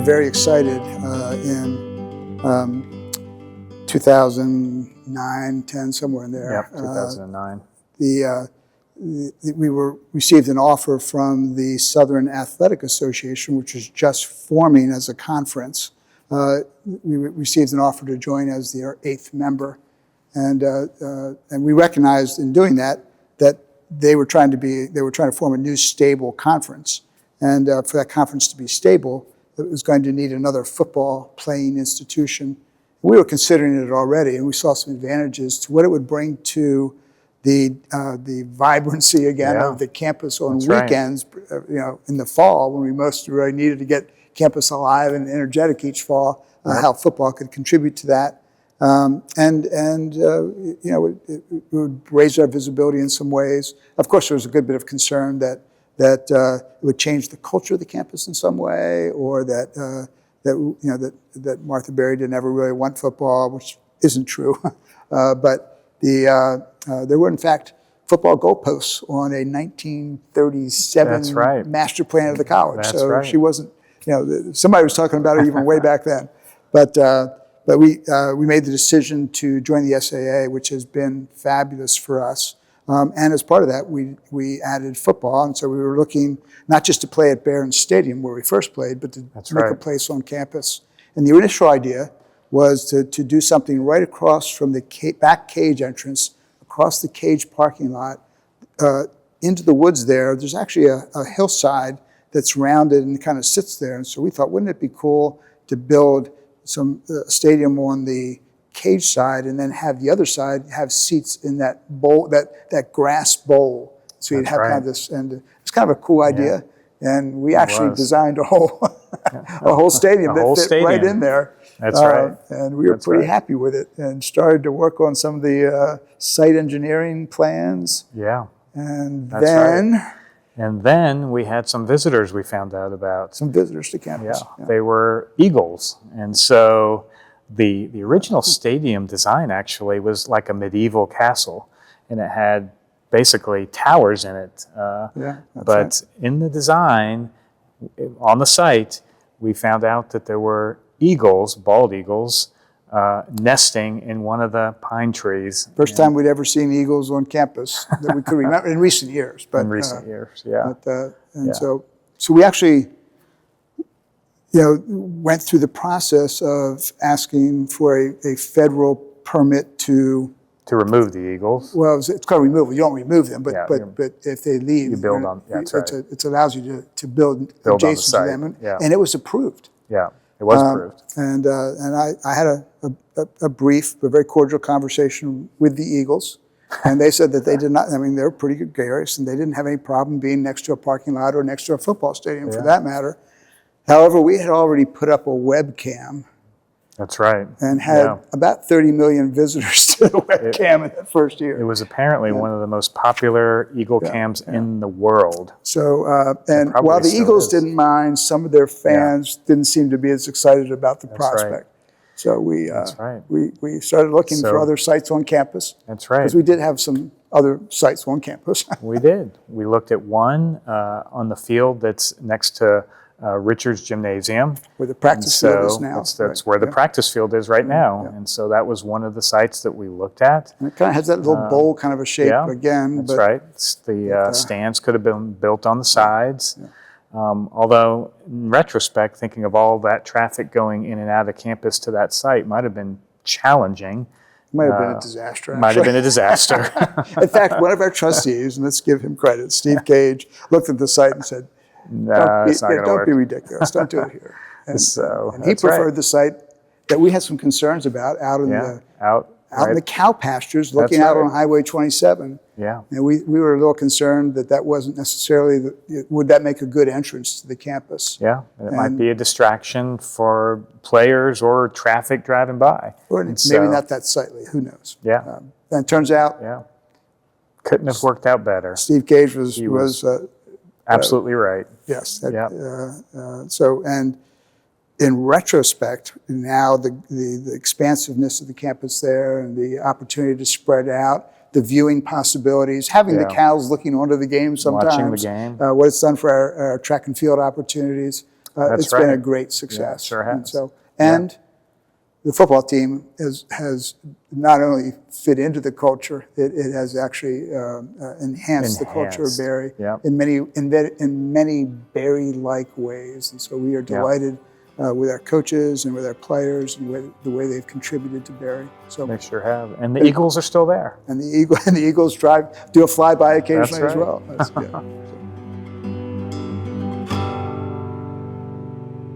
very excited in 2009, 10, somewhere in there. Yep, 2009. We received an offer from the Southern Athletic Association, which was just forming as a conference. We received an offer to join as their 8th member, and we recognized in doing that they were trying to form a new stable conference, and for that conference to be stable, it was going to need another football playing institution. We were considering it already, and we saw some advantages to what it would bring to the vibrancy again of the campus on weekends. Right. In the fall when we most really needed to get campus alive and energetic each fall, how football could contribute to that, it would raise our visibility in some ways. Of course, there was a good bit of concern that it would change the culture of the campus in some way, or that Martha Berry didn't ever really want football, which isn't true. But there were in fact football goalposts on a 1937 master plan of the college. She wasn't. Somebody was talking about it even way back then. But we made the decision to join the SAA, which has been fabulous for us. And as part of that, we added football, and so we were looking not just to play at Barron Stadium where we first played, but to make a place on campus. And the initial idea was to do something right across from the back cage entrance, across the cage parking lot, into the woods there. There's actually a hillside that's rounded and kind of sits there. And so we thought, wouldn't it be cool to build some stadium on the cage side, and then have the other side have seats in that bowl, that grass bowl. So you'd have kind of this, and it's kind of a cool idea. Yeah. And we actually designed a whole stadium that fit right in there. That's right. And we were pretty happy with it, and started to work on some of the site engineering plans. Yeah. And then we had some visitors we found out about. Some visitors to campus. Yeah. They were eagles. And so the original stadium design actually was like a medieval castle, and it had basically towers in it. But in the design, on the site, we found out that there were eagles, bald eagles, nesting in one of the pine trees. First time we'd ever seen eagles on campus that we could remember in recent years. But, in recent years, yeah. So we actually, went through the process of asking for a federal permit to remove the eagles. Well, it's called removal. You don't remove them, but if they leave, you build on. Yeah, that's right. It allows you to build adjacent to them, and it was approved. Yeah. It was approved. And I had a brief but very cordial conversation with the Eagles, and they said that they did not, they're pretty gregarious, and they didn't have any problem being next to a parking lot or next to a football stadium for that matter. However, we had already put up a webcam. That's right. And had about 30 million visitors to the webcam in the first year. It was apparently one of the most popular Eagle cams in the world. So, and while the Eagles didn't mind, some of their fans didn't seem to be as excited about the prospect. Right. So we started looking for other sites on campus. That's right. Because we did have some other sites on campus. We did. We looked at one on the field that's next to Richards Gymnasium. Where the practice field is now. That's where the practice field is right now. And so that was one of the sites that we looked at. And it kind of has that little bowl kind of a shape again. That's right. The stands could have been built on the sides. Although, in retrospect, thinking of all that traffic going in and out of campus to that site might have been challenging. Might have been a disaster. Might have been a disaster. In fact, one of our trustees, and let's give him credit, Steve Cage, looked at the site and said, don't be ridiculous. Don't do it here. And he preferred the site that we had some concerns about out in the cow pastures, looking out on Highway 27. Yeah. And we were a little concerned that wasn't necessarily, would that make a good entrance to the campus? Yeah, and it might be a distraction for players or traffic driving by. Or maybe not that sightly, who knows? Yeah. And it turns out. Yeah. Couldn't have worked out better. Steve Cage was absolutely right. Yes. And in retrospect, now the expansiveness of the campus there and the opportunity to spread out, the viewing possibilities, having the cows looking onto the game sometimes. Watching the game. What it's done for our track and field opportunities. it's been a great success. Yeah, sure has. And so, the football team has not only fit into the culture, it has actually enhanced the culture of Barry in many Barry-like ways. And so we are delighted with our coaches and with our players and the way they've contributed to Barry. So they sure have. And the Eagles are still there. And the Eagles do a flyby occasionally as well. That's good.